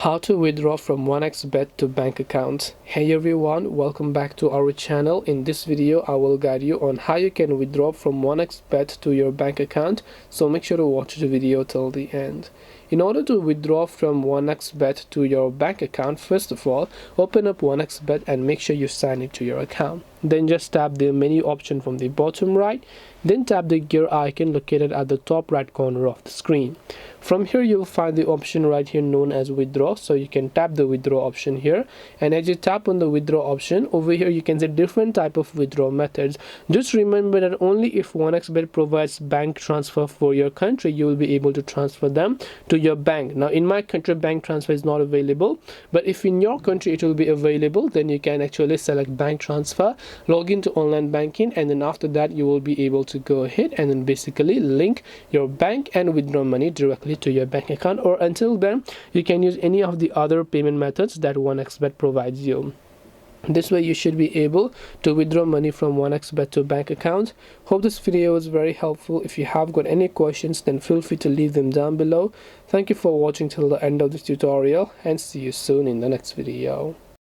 How to withdraw from 1xBet to bank account. Hey everyone, welcome back to our channel. In this video I will guide you on how you can withdraw from 1xBet to your bank account, so make sure to watch the video till the end. In order to withdraw from 1xBet to your bank account, first of all, open up 1xBet and make sure you sign into your account. Then just tap the menu option from the bottom right, then tap the gear icon located at the top right corner of the screen. From here you'll find the option right here known as withdraw, so you can tap the withdraw option here, and as you tap on the withdraw option over here you can see different type of withdrawal methods. Just remember that only if 1xBet provides bank transfer for your country you will be able to transfer them to your bank. Now in my country bank transfer is not available, but if in your country it will be available, then you can actually select bank transfer, log into online banking, and then after that you will be able to go ahead and then basically link your bank and withdraw money directly to your bank account. Or until then you can use any of the other payment methods that 1xBet provides you. This way you should be able to withdraw money from 1xBet to bank account. Hope this video was very helpful. If you have got any questions, then feel free to leave them down below. Thank you for watching till the end of this tutorial, and see you soon in the next video.